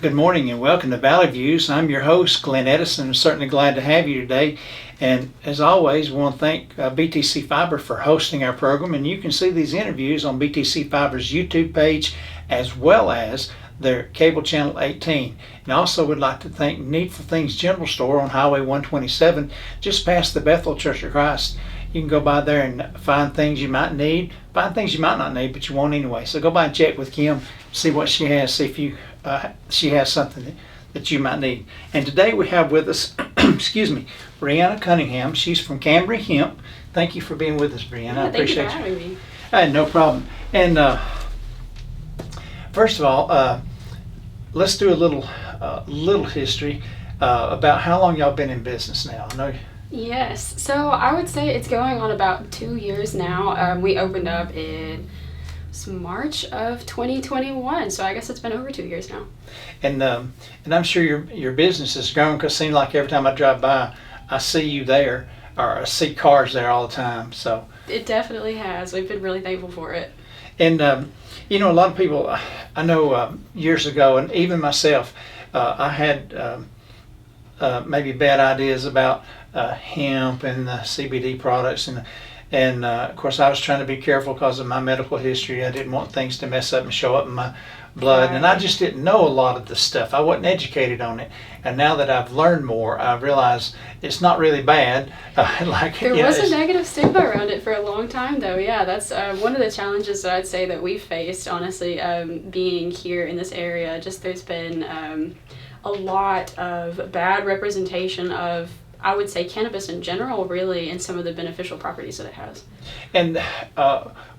Good morning and welcome to Valley Views. I'm your host, Glenn Edison. I'm certainly glad to have you today. And as always, we want to thank BTC Fiber for hosting our program. And you can see these interviews on BTC Fiber's YouTube page as well as their cable channel 18. And also would like to thank Needful Things General Store on Highway 127, just past the Bethel Church of Christ. You can go by there and find things you might need, find things you might not need, but you won't anyway. So go by and check with Kim, see what she has, see if she has something that you might need. And today we have with us, excuse me, Brianna Cunningham. She's from Cambria Hemp. Thank you for being with us, Brianna. I appreciate Thank you for having me. No problem. And first of all, let's do a little history about how long y'all been in business now. I know. Yes, so I would say it's going on about 2 years now. We opened up in March of 2021, so I guess it's been over 2 years now. And I'm sure your business has grown, because it seems like every time I drive by, I see you there, or I see cars there all the time. So it definitely has. We've been really thankful for it. And you know, a lot of people I know years ago, and even myself, I had maybe bad ideas about hemp and the CBD products, and of course I was trying to be careful because of my medical history. I didn't want things to mess up and show up in my blood, and I just didn't know a lot of the stuff. I wasn't educated on it, and now that I've learned more, I realize it's not really bad. There was a negative stigma around it for a long time, though. Yeah, that's one of the challenges that I'd say that we've faced, honestly, being here in this area. Just there's been a lot of bad representation of, I would say, cannabis in general, really, and some of the beneficial properties that it has. And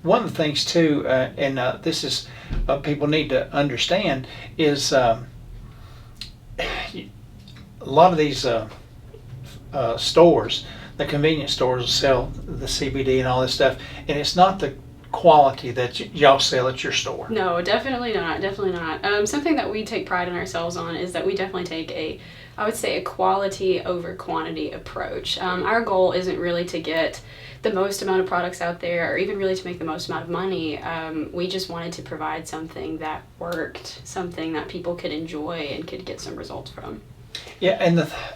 one of the things too, and this is what people need to understand, is a lot of these stores, the convenience stores, will sell the CBD and all this stuff, and it's not the quality that y'all sell at your store. No, definitely not. Definitely not. Something that we take pride in ourselves on is that we definitely take I would say, a quality over quantity approach. Our goal isn't really to get the most amount of products out there, or even really to make the most amount of money. We just wanted to provide something that worked, something that people could enjoy and could get some results from. Yeah,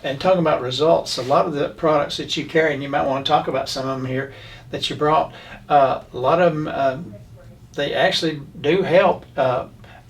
and talking about results, a lot of the products that you carry, and you might want to talk about some of them here that you brought, a lot of them, they actually do help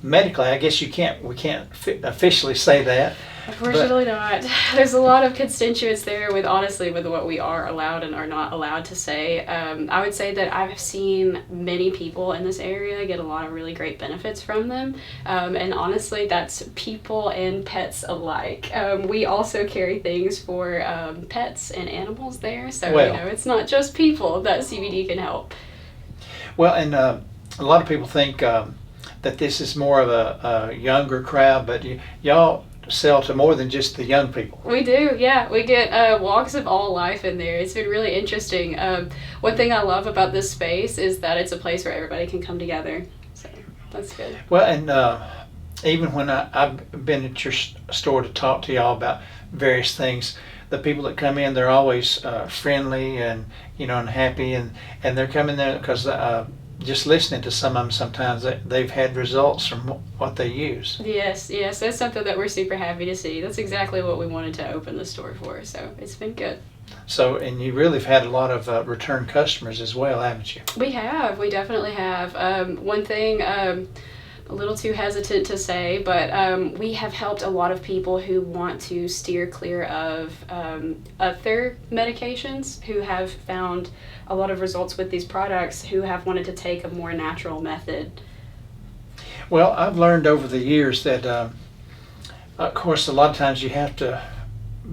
medically. I guess we can't officially say that. Unfortunately not. There's a lot of constituents there with what we are allowed and are not allowed to say. I would say that I've seen many people in this area get a lot of really great benefits from them. And honestly, that's people and pets alike. We also carry things for pets and animals there. So, it's not just people that CBD can help. Well, and a lot of people think that this is more of a younger crowd, but y'all sell to more than just the young people. We do, yeah. We get walks of all life in there. It's been really interesting. One thing I love about this space is that it's a place where everybody can come together. So that's good. Well, and even when I've been at your store to talk to y'all about various things, the people that come in, they're always friendly and and happy, and they're coming there because just listening to some of them, sometimes they've had results from what they use. Yes, that's something that we're super happy to see. That's exactly what we wanted to open the store for, so it's been good. So, and you really have had a lot of return customers as well, haven't you? We definitely have. One thing, a little too hesitant to say, but we have helped a lot of people who want to steer clear of other medications, who have found a lot of results with these products, who have wanted to take a more natural method. Well, I've learned over the years that, of course, a lot of times you have to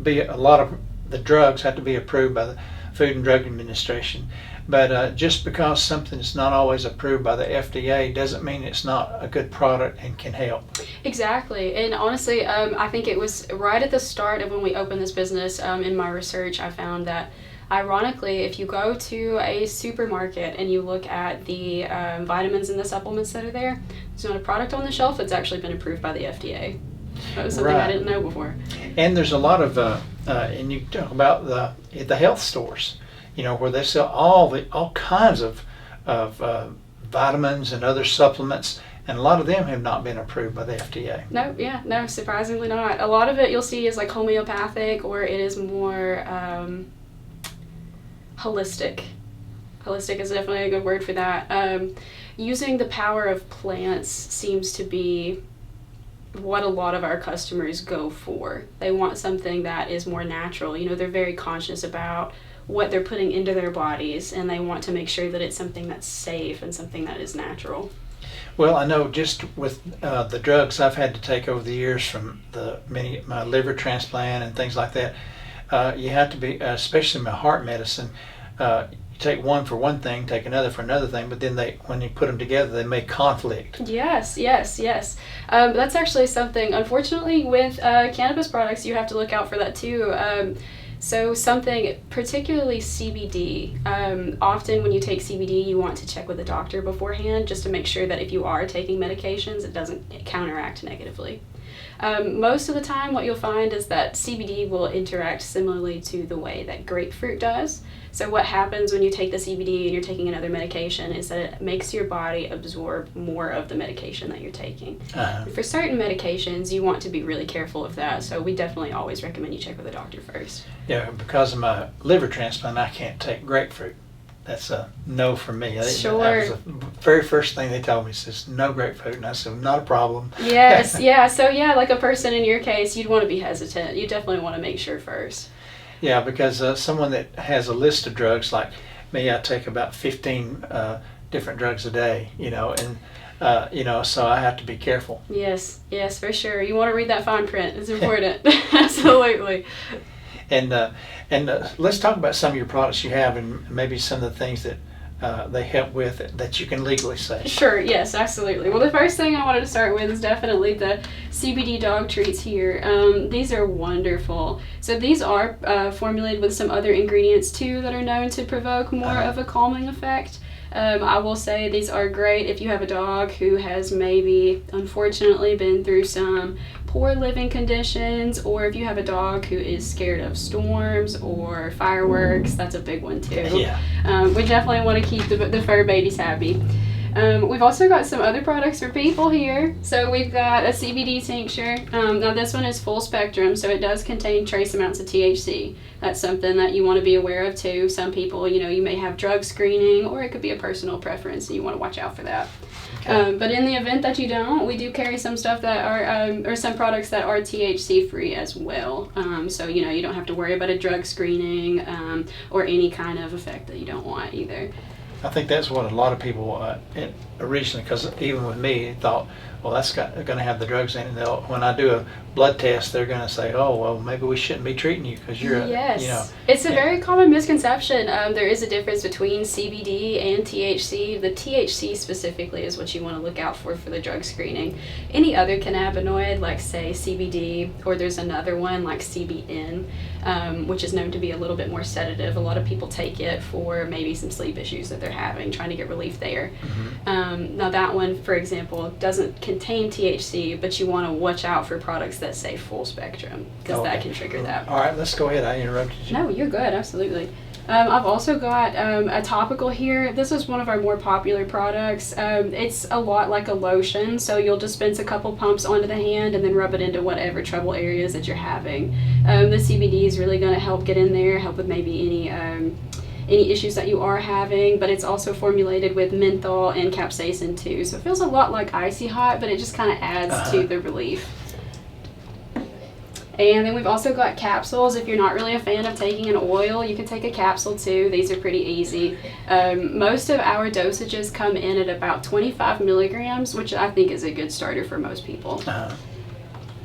a lot of the drugs have to be approved by the Food and Drug Administration. But just because something is not always approved by the FDA doesn't mean it's not a good product and can help. Exactly. And honestly, I think it was right at the start of when we opened this business. In my research, I found that ironically, if you go to a supermarket and you look at the vitamins and the supplements that are there, there's not a product on the shelf that's actually been approved by the FDA. That was something I didn't know before. And there's a lot of, and you talk about the health stores, where they sell all kinds of vitamins and other supplements, and a lot of them have not been approved by the FDA. No, surprisingly not. A lot of it you'll see is like homeopathic, or it is more holistic. Holistic is definitely a good word for that. Using the power of plants seems to be what a lot of our customers go for. They want something that is more natural. You know, they're very conscious about what they're putting into their bodies, and they want to make sure that it's something that's safe and something that is natural. Well, I know just with the drugs I've had to take over the years from my liver transplant and things like that, you have to be, especially my heart medicine, you take one for one thing, take another for another thing, but then when you put them together, they may conflict. Yes. That's actually something, unfortunately, with cannabis products, you have to look out for that too. So something, particularly CBD, often when you take CBD, you want to check with a doctor beforehand just to make sure that if you are taking medications, it doesn't counteract negatively. Most of the time, what you'll find is that CBD will interact similarly to the way that grapefruit does. So what happens when you take the CBD and you're taking another medication is that it makes your body absorb more of the medication that you're taking. For certain medications, you want to be really careful of that, so we definitely always recommend you check with a doctor first. Yeah, because of my liver transplant, I can't take grapefruit. That's a no for me. Sure. That was the very first thing they told me, says no grapefruit, and I said, not a problem. Yes, yeah, so yeah, like a person in your case, you'd want to be hesitant. You definitely want to make sure first. Yeah, because someone that has a list of drugs like me, I take about 15 different drugs a day, and so I have to be careful. Yes, for sure. You want to read that fine print. It's important. Absolutely. And let's talk about some of your products you have, and maybe some of the things that they help with that you can legally say. Sure, yes, absolutely. Well, the first thing I wanted to start with is definitely the CBD dog treats here. These are wonderful. So these are formulated with some other ingredients too that are known to provoke more of a calming effect. I will say these are great if you have a dog who has maybe unfortunately been through some poor living conditions, or if you have a dog who is scared of storms or fireworks. That's a big one too. Yeah. We definitely want to keep the fur babies happy. We've also got some other products for people here. So we've got a CBD tincture. Now this one is full spectrum, so it does contain trace amounts of THC. That's something that you want to be aware of too. Some people, you may have drug screening, or it could be a personal preference, and you want to watch out for that. Okay. But in the event that you don't, we do carry some stuff that are, or some products that are THC free as well. So you don't have to worry about a drug screening or any kind of effect that you don't want either. I think that's what a lot of people originally, because even with me, thought, well, that's going to have the drugs in it. When I do a blood test, they're going to say, oh, well, maybe we shouldn't be treating you because you're yes. It's a very common misconception. There is a difference between CBD and THC. The THC specifically is what you want to look out for the drug screening. Any other cannabinoid, like say CBD, or there's another one like CBN, which is known to be a little bit more sedative. A lot of people take it for maybe some sleep issues that they're having, trying to get relief there. Mm-hmm. Now that one, for example, doesn't contain THC, but you want to watch out for products that say full spectrum, because that can trigger that. All right, let's go ahead. I interrupted you. No, you're good. Absolutely. I've also got a topical here. This is one of our more popular products. It's a lot like a lotion, so you'll dispense a couple pumps onto the hand and then rub it into whatever trouble areas that you're having. The CBD is really going to help get in there, help with maybe any issues that you are having, but it's also formulated with menthol and capsaicin too. So it feels a lot like icy hot, but it just kind of adds to the relief. And then we've also got capsules. If you're not really a fan of taking an oil, you can take a capsule too. These are pretty easy. Most of our dosages come in at about 25 milligrams, which I think is a good starter for most people.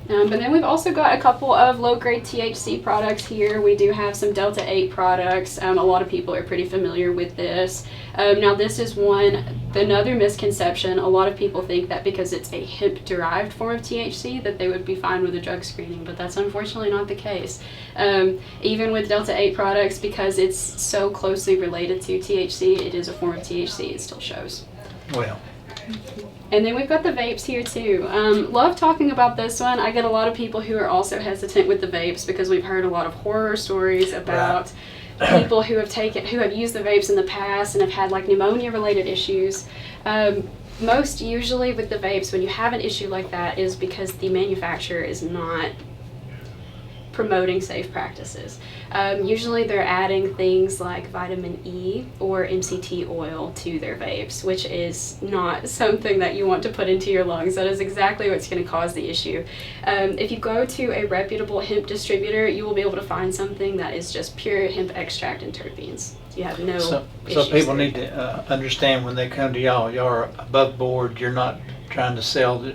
But then we've also got a couple of low-grade THC products here. We do have some Delta 8 products. A lot of people are pretty familiar with this. Now this is another misconception. A lot of people think that because it's a hemp-derived form of THC that they would be fine with a drug screening, but that's unfortunately not the case. Even with Delta 8 products, because it's so closely related to THC, it is a form of THC, it still shows. Well. And then we've got the vapes here too. Love talking about this one. I get a lot of people who are also hesitant with the vapes because we've heard a lot of horror stories about people who have used the vapes in the past and have had like pneumonia related issues. Most usually with the vapes, when you have an issue like that, is because the manufacturer is not promoting safe practices. Usually they're adding things like vitamin E or MCT oil to their vapes, which is not something that you want to put into your lungs. That is exactly what's going to cause the issue. If you go to a reputable hemp distributor, you will be able to find something that is just pure hemp extract and terpenes. You have no So issues people there. need to understand when they come to y'all are above board. You're not trying to sell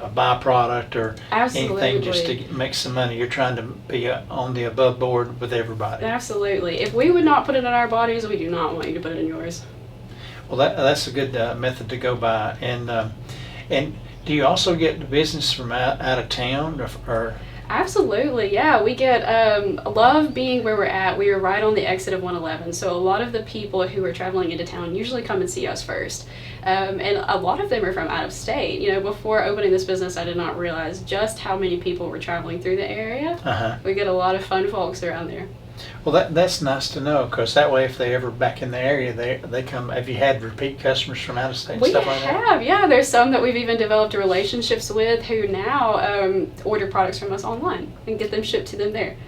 a byproduct or anything just to make some money. You're trying to be on the above board with everybody. Absolutely. If we would not put it in our bodies, we do not want you to put it in yours. Well, that's a good method to go by. And do you also get business from out of town or? Absolutely, yeah. We get love being where we're at. We are right on the exit of 111, so a lot of the people who are traveling into town usually come and see us first. And a lot of them are from out of state. You know, before opening this business, I did not realize just how many people were traveling through the area. Uh-huh. We get a lot of fun folks around there. Well, that's nice to know, because that way if they ever back in the area, they come. Have you had repeat customers from out of state and We stuff like that? have, yeah. There's some that we've even developed relationships with who now order products from us online and get them shipped to them there.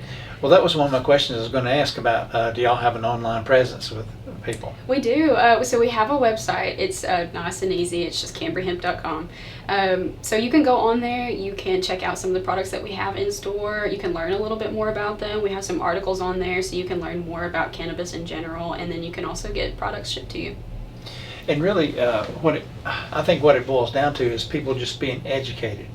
Well, that was one of my questions I was going to ask about. Do y'all have an online presence with people? We do. So we have a website. It's nice and easy. It's just cambriahemp.com. So you can go on there. You can check out some of the products that we have in store. You can learn a little bit more about them. We have some articles on there so you can learn more about cannabis in general, and then you can also get products shipped to you. And really, I think what it boils down to is people just being educated.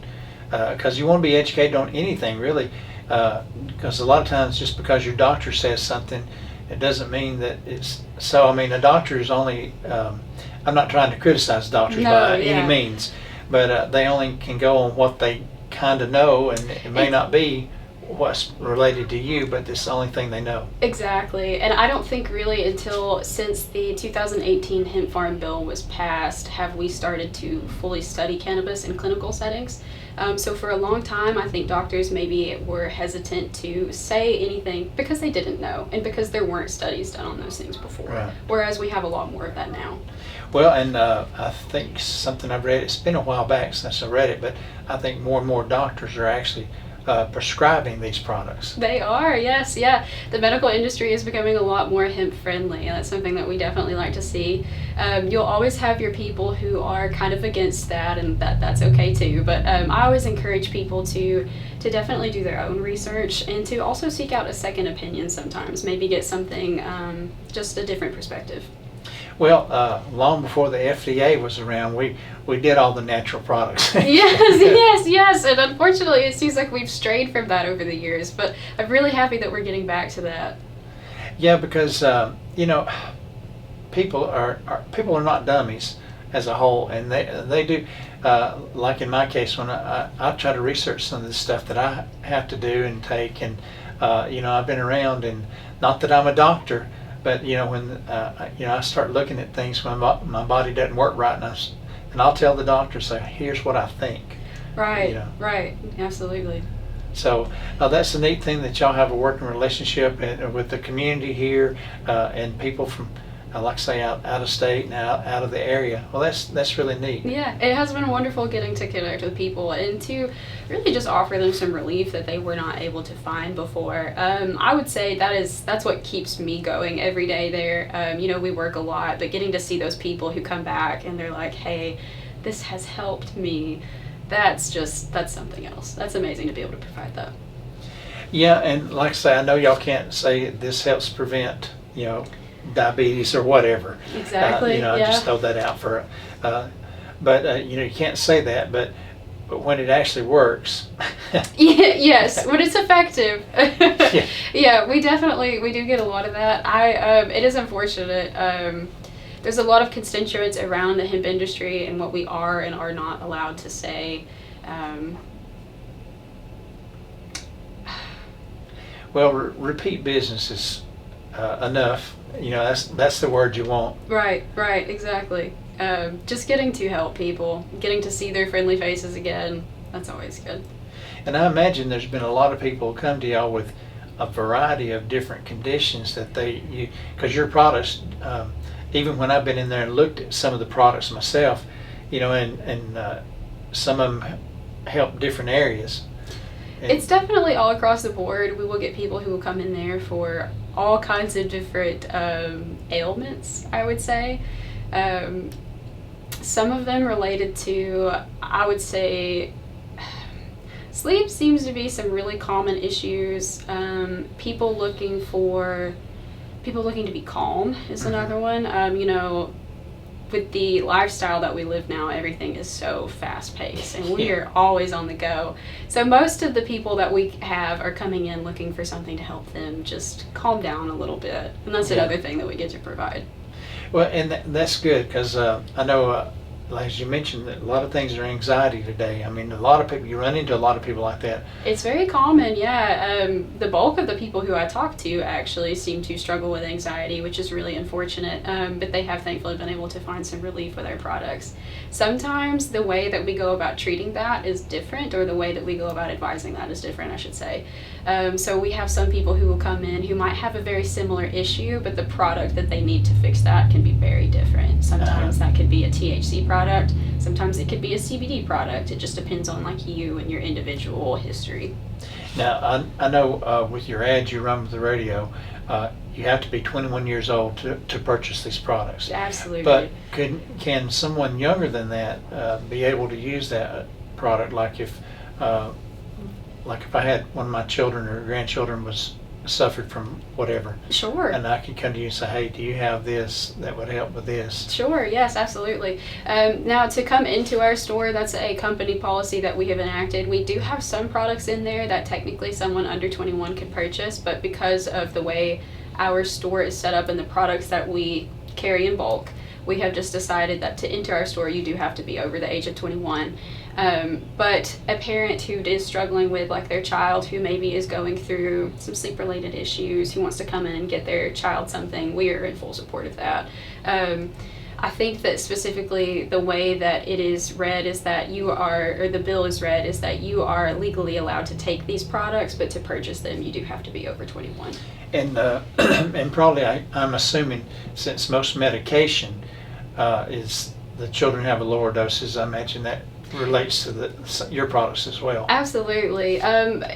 Because you want to be educated on anything, really. Because a lot of times just because your doctor says something, it doesn't mean that it's so. I mean, a doctor is only, I'm not trying to criticize doctors by any means, but they only can go on what they kind of know, and it may not be what's related to you, but it's the only thing they know. Exactly. And I don't think really until since the 2018 Hemp Farm Bill was passed have we started to fully study cannabis in clinical settings. So for a long time, I think doctors maybe were hesitant to say anything because they didn't know and because there weren't studies done on those things before. Right. Whereas we have a lot more of that now. Well, and I think something I've read, it's been a while back since I read it, but I think more and more doctors are actually prescribing these products. They are, yes, yeah. The medical industry is becoming a lot more hemp friendly, and that's something that we definitely like to see. You'll always have your people who are kind of against that, and that's okay too. But I always encourage people to definitely do their own research and to also seek out a second opinion sometimes. Maybe get something, just a different perspective. Well, long before the FDA was around, we did all the natural products. yes, and unfortunately it seems like we've strayed from that over the years, but I'm really happy that we're getting back to that. Yeah, because people are not dummies as a whole, and they do, like in my case, when I try to research some of the stuff that I have to do and take, and I've been around, and not that I'm a doctor, but when I start looking at things when my body doesn't work right, and I'll tell the doctor, say, here's what I think. Right, right, absolutely. So that's the neat thing, that y'all have a working relationship with the community here, and people from, like I say, out of state and out of the area. Well, that's really neat. Yeah, it has been wonderful getting to connect with people and to really just offer them some relief that they were not able to find before. I would say that's what keeps me going every day there. We work a lot, but getting to see those people who come back and they're like, hey, this has helped me, that's something else. That's amazing to be able to provide that. Yeah, and like I say, I know y'all can't say this helps prevent, diabetes or whatever. Exactly. I just throw that out for, but you can't say that, but when it actually works. Yes, when it's effective. Yeah. Yeah, we do get a lot of that. It is unfortunate. There's a lot of constituents around the hemp industry and what we are and are not allowed to say. Well, repeat business is enough. That's the word you want. Right, exactly. Just getting to help people, getting to see their friendly faces again, that's always good. And I imagine there's been a lot of people who come to y'all with a variety of different conditions that because your products, even when I've been in there and looked at some of the products myself, and some of them help different areas. It's definitely all across the board. We will get people who will come in there for all kinds of different ailments, I would say. Some of them related to, I would say, sleep seems to be some really common issues. People looking to be calm is another one. With the lifestyle that we live now, everything is so fast paced and we are always on the go. So most of the people that we have are coming in looking for something to help them just calm down a little bit. And that's another thing that we get to provide. Well, and that's good because I know, as you mentioned, that a lot of things are anxiety today. I mean, a lot of people, you run into a lot of people like that. It's very common, yeah. The bulk of the people who I talk to actually seem to struggle with anxiety, which is really unfortunate. But they have thankfully been able to find some relief with our products. Sometimes the way that we go about treating that is different, or the way that we go about advising that is different, I should say. So we have some people who will come in who might have a very similar issue, but the product that they need to fix that can be very different. Sometimes that could be a THC product. Sometimes it could be a CBD product. It just depends on like you and your individual history. Now, I know with your ads you run with the radio, you have to be 21 years old to purchase these products. Absolutely. But can someone younger than that be able to use that product? Like if I had one of my children or grandchildren suffered from whatever. Sure. And I could come to you and say, hey, do you have this that would help with this? Sure, yes, absolutely. Now, to come into our store, that's a company policy that we have enacted. We do have some products in there that technically someone under 21 could purchase, but because of the way our store is set up and the products that we carry in bulk, we have just decided that to enter our store, you do have to be over the age of 21. But a parent who is struggling with like their child who maybe is going through some sleep related issues, who wants to come in and get their child something, we are in full support of that. I think that specifically the way that it is read is that the bill is read is that you are legally allowed to take these products, but to purchase them you do have to be over 21. And and probably I'm assuming since most medication is the children have a lower doses, I imagine that relates to your products as well. Absolutely.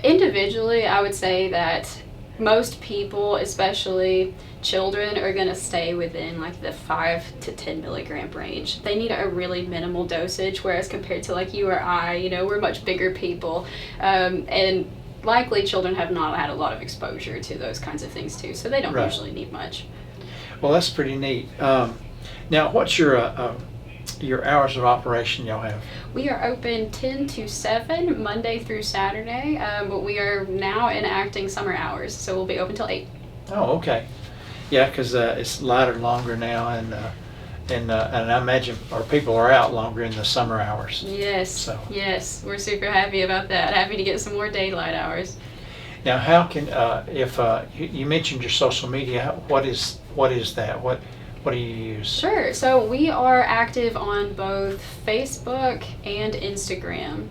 Individually, I would say that most people, especially children, are going to stay within like the 5 to 10 milligram range. They need a really minimal dosage, whereas compared to like you or I, we're much bigger people. And likely children have not had a lot of exposure to those kinds of things too, so they don't usually need much. Well, that's pretty neat. Now, what's your hours of operation y'all have? We are open 10 to 7, Monday through Saturday, but we are now enacting summer hours, so we'll be open till 8. Oh, okay. Yeah, because it's lighter longer now, and I imagine our people are out longer in the summer hours. Yes, yes, we're super happy about that. Happy to get some more daylight hours. Now, how can if you mentioned your social media? What is that? What do you use? Sure. So we are active on both Facebook and Instagram.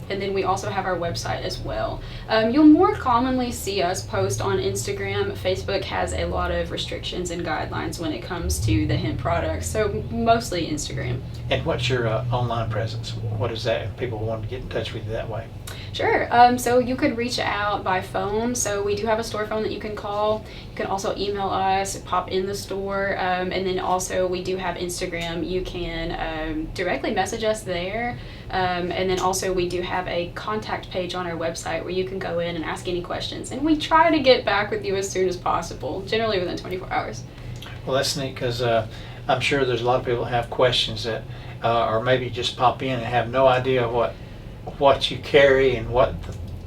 And then we also have our website as well. You'll more commonly see us post on Instagram. Facebook has a lot of restrictions and guidelines when it comes to the hemp products, so mostly Instagram. And what's your online presence? What is that if people want to get in touch with you that way? Sure. So you could reach out by phone. So we do have a store phone that you can call. You can also email us, pop in the store, and then also we do have Instagram. You can directly message us there. And then also we do have a contact page on our website where you can go in and ask any questions. And we try to get back with you as soon as possible, generally within 24 hours. Well, that's neat because I'm sure there's a lot of people that have questions that or maybe just pop in and have no idea what you carry and what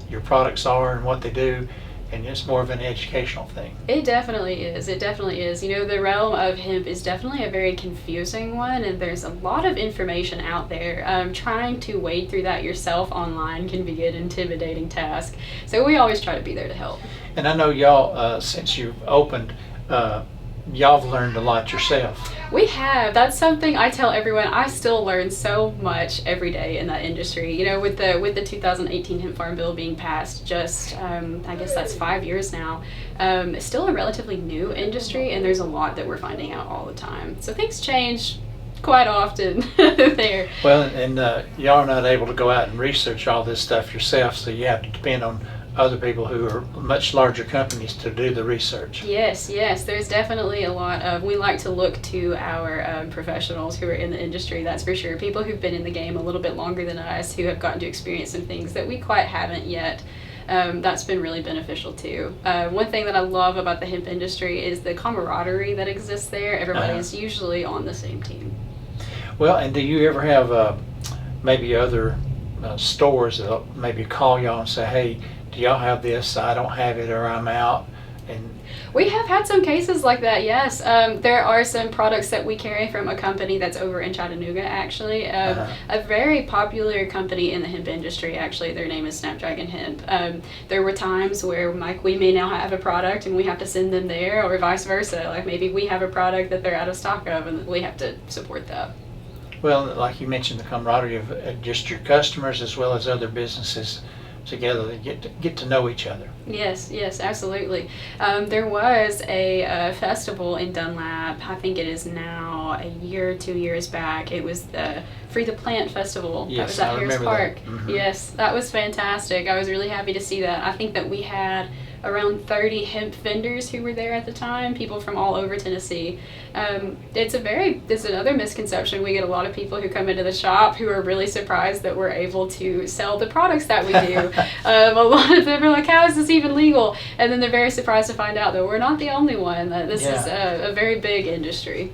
your products are and what they do. And it's more of an educational thing. It definitely is. It definitely is. The realm of hemp is definitely a very confusing one, and there's a lot of information out there. Trying to wade through that yourself online can be an intimidating task. So we always try to be there to help. And I know y'all, since you've opened, y'all have learned a lot yourself. We have. That's something I tell everyone. I still learn so much every day in that industry. With the 2018 Hemp Farm Bill being passed, just I guess that's 5 years now. It's still a relatively new industry, and there's a lot that we're finding out all the time. So things change quite often there. Well, and y'all are not able to go out and research all this stuff yourself, so you have to depend on other people who are much larger companies to do the research. Yes, there's definitely a lot of, we like to look to our professionals who are in the industry, that's for sure. People who've been in the game a little bit longer than us, who have gotten to experience some things that we quite haven't yet. That's been really beneficial too. One thing that I love about the hemp industry is the camaraderie that exists there. Everybody is usually on the same team. Well, and do you ever have maybe other stores that maybe call y'all and say, hey, do y'all have this? I don't have it, or I'm out. And we have had some cases like that, yes. There are some products that we carry from a company that's over in Chattanooga, actually. A very popular company in the hemp industry, actually. Their name is Snapdragon Hemp. There were times where, like, we may now have a product and we have to send them there, or vice versa. Like, maybe we have a product that they're out of stock of and we have to support that. well, like you mentioned, the camaraderie of just your customers as well as other businesses together, they get to know each other. Yes, absolutely. There was a festival in Dunlap, I think it is now a year or 2 years back. It was the Free the Plant Festival. Yes, that was at I Harris remember Park. that. Mm-hmm. Yes, that was fantastic. I was really happy to see that. I think that we had around 30 hemp vendors who were there at the time, people from all over Tennessee. It's another misconception. We get a lot of people who come into the shop who are really surprised that we're able to sell the products that we do. A lot of them are like, how is this even legal? And then they're very surprised to find out that we're not the only one. That this is a very big industry.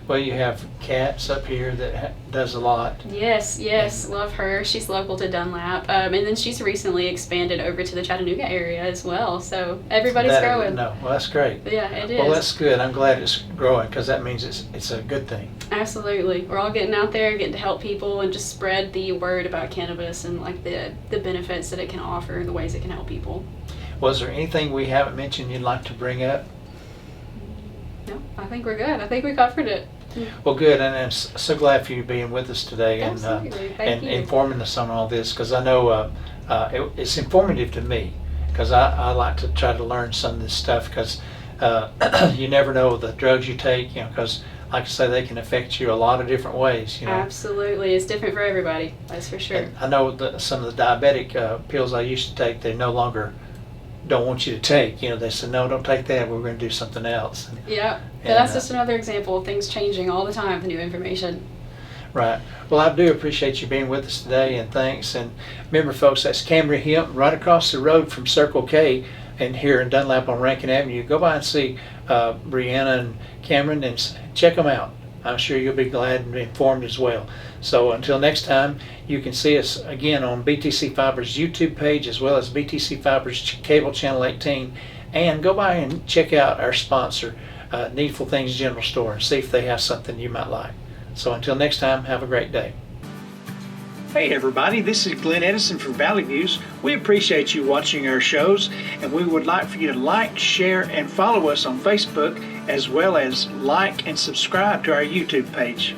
Well, you have Katz up here that does a lot. Yes, love her. She's local to Dunlap. And then she's recently expanded over to the Chattanooga area as well. So everybody's growing. No, well, that's great. Yeah, it is. Well, that's good. I'm glad it's growing, because that means it's a good thing. Absolutely. We're all getting out there, getting to help people and just spread the word about cannabis and like the benefits that it can offer and the ways it can help people. Was there anything we haven't mentioned you'd like to bring up? No, I think we're good. I think we covered it. Well, good, and I'm so glad for you being with us today and Thank you. informing us on all this, because I know it's informative to me, because I like to try to learn some of this stuff, because you never know the drugs you take, because like I say, they can affect you a lot of different ways. Absolutely, it's different for everybody. That's for sure. And I know that some of the diabetic pills I used to take, they no longer don't want you to take. They said, no, don't take that. We're going to do something else. Yeah, that's just another example of things changing all the time with new information. Right. Well, I do appreciate you being with us today, and thanks. And remember, folks, that's Cambria Hemp right across the road from Circle K, and here in Dunlap on Rankin Avenue. Go by and see Brianna and Cameron and check them out. I'm sure you'll be glad and informed as well. So until next time, you can see us again on BTC Fiber's YouTube page, as well as BTC Fiber's cable channel 18. And go by and check out our sponsor, Needful Things General Store, and see if they have something you might like. So until next time, have a great day. Hey everybody, this is Glenn Edison from Valley Views. We appreciate you watching our shows, and we would like for you to like, share, and follow us on Facebook, as well as like and subscribe to our YouTube page.